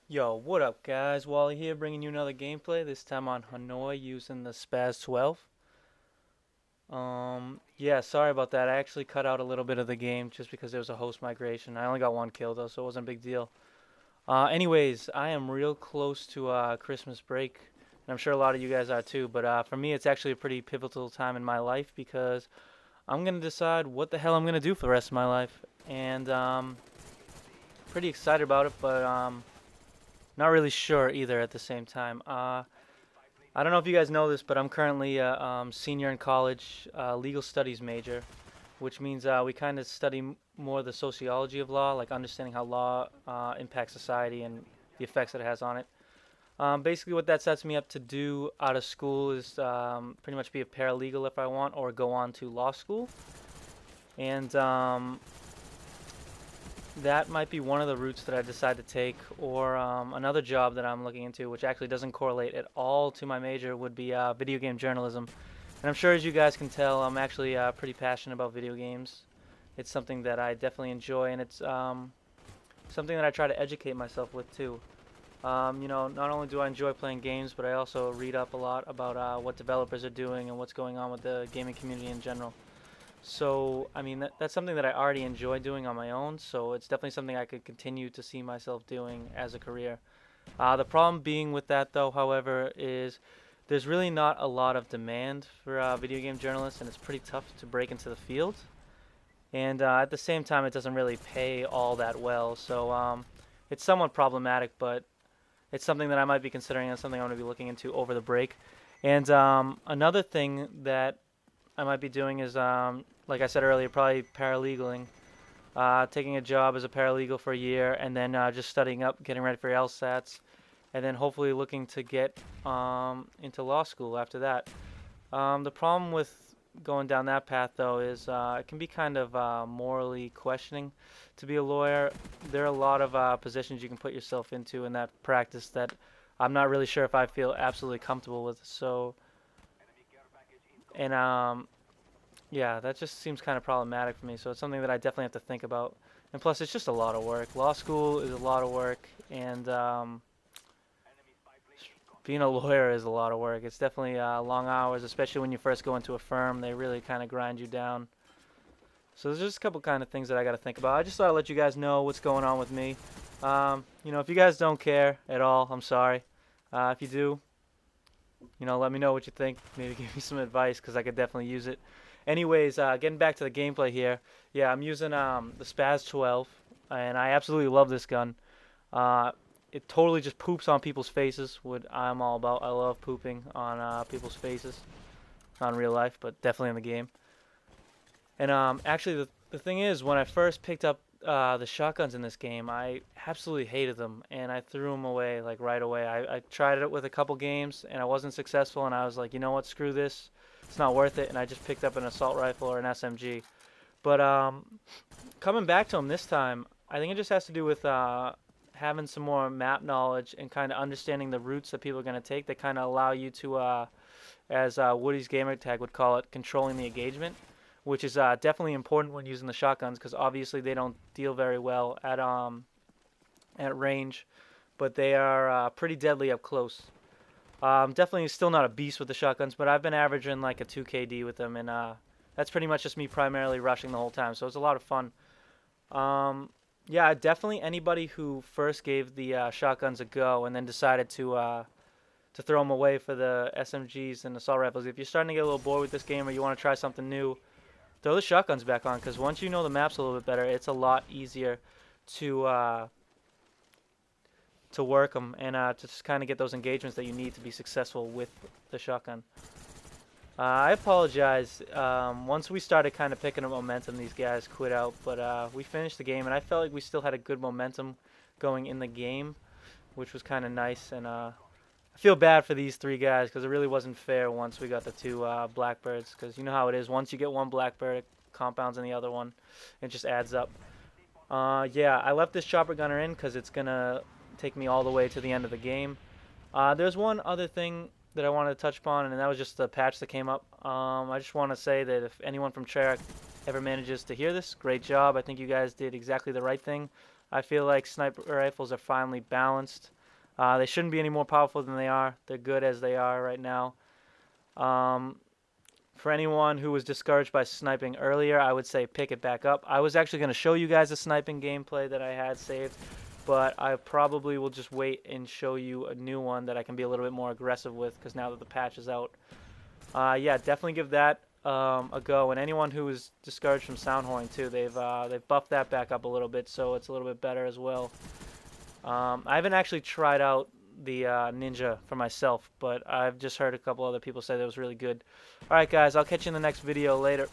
Yo, what up, guys? Wally here, bringing you another gameplay. This time on Hanoi using the Spas 12. Yeah, sorry about that. I actually cut out a little bit of the game just because there was a host migration. I only got one kill though, so it wasn't a big deal. Anyways, I am real close to Christmas break, and I'm sure a lot of you guys are too. But for me, it's actually a pretty pivotal time in my life because I'm gonna decide what the hell I'm gonna do for the rest of my life, and pretty excited about it, but not really sure either at the same time. I don't know if you guys know this, but I'm currently a senior in college, legal studies major, which means we kind of study more the sociology of law, like understanding how law impacts society and the effects that it has on it. Basically, what that sets me up to do out of school is pretty much be a paralegal if I want, or go on to law school. And that might be one of the routes that I decide to take, or another job that I'm looking into, which actually doesn't correlate at all to my major, would be video game journalism. And I'm sure, as you guys can tell, I'm actually pretty passionate about video games. It's something that I definitely enjoy, and it's something that I try to educate myself with too. Not only do I enjoy playing games, but I also read up a lot about what developers are doing and what's going on with the gaming community in general. So, I mean, that's something that I already enjoy doing on my own, so it's definitely something I could continue to see myself doing as a career. The problem being with that, though, however, is there's really not a lot of demand for video game journalists, and it's pretty tough to break into the field. And at the same time, it doesn't really pay all that well, so it's somewhat problematic, but it's something that I might be considering and something I'm going to be looking into over the break. And another thing that I might be doing is, like I said earlier, probably paralegaling, taking a job as a paralegal for a year, and then just studying up, getting ready for LSATs, and then hopefully looking to get into law school after that. The problem with going down that path, though, is it can be kind of morally questioning to be a lawyer. There are a lot of positions you can put yourself into in that practice that I'm not really sure if I feel absolutely comfortable with. So, and yeah, that just seems kind of problematic for me. So it's something that I definitely have to think about. And plus, it's just a lot of work. Law school is a lot of work, and being a lawyer is a lot of work. It's definitely long hours, especially when you first go into a firm. They really kind of grind you down. So there's just a couple kind of things that I got to think about. I just thought I'd let you guys know what's going on with me. If you guys don't care at all, I'm sorry. If you do, let me know what you think. Maybe give me some advice because I could definitely use it. Anyways, getting back to the gameplay here. Yeah, I'm using the Spaz 12, and I absolutely love this gun. Uh, it totally just poops on people's faces, what I'm all about. I love pooping on people's faces. Not in real life, but definitely in the game. And actually, the thing is, when I first picked up the shotguns in this game, I absolutely hated them, and I threw them away like right away. I tried it with a couple games, and I wasn't successful, and I was like, you know what, screw this, it's not worth it, and I just picked up an assault rifle or an SMG. But coming back to them this time, I think it just has to do with having some more map knowledge and kind of understanding the routes that people are going to take that kind of allow you to, as Woody's gamer tag would call it, controlling the engagement, which is definitely important when using the shotguns because obviously they don't deal very well at range, but they are pretty deadly up close. Definitely still not a beast with the shotguns, but I've been averaging like a 2 KD with them, and that's pretty much just me primarily rushing the whole time, so it's a lot of fun. Yeah, definitely anybody who first gave the shotguns a go and then decided to throw them away for the SMGs and assault rifles. If you're starting to get a little bored with this game or you want to try something new, throw the shotguns back on because once you know the maps a little bit better, it's a lot easier to work them and to just kind of get those engagements that you need to be successful with the shotgun. I apologize. Once we started kind of picking up momentum, these guys quit out, but we finished the game, and I felt like we still had a good momentum going in the game, which was kind of nice. And I feel bad for these three guys because it really wasn't fair once we got the two blackbirds. Because you know how it is. Once you get one blackbird, it compounds in the other one. It just adds up. Yeah, I left this chopper gunner in because it's gonna take me all the way to the end of the game. There's one other thing that I wanted to touch upon, and that was just the patch that came up. I just want to say that if anyone from Treyarch ever manages to hear this, great job. I think you guys did exactly the right thing. I feel like sniper rifles are finally balanced. They shouldn't be any more powerful than they are. They're good as they are right now. Um, for anyone who was discouraged by sniping earlier, I would say pick it back up. I was actually going to show you guys a sniping gameplay that I had saved, but I probably will just wait and show you a new one that I can be a little bit more aggressive with, because now that the patch is out. Yeah, definitely give that a go. And anyone who is discouraged from sound horn too, they've buffed that back up a little bit, so it's a little bit better as well. I haven't actually tried out the Ninja for myself, but I've just heard a couple other people say that it was really good. All right, guys, I'll catch you in the next video. Later.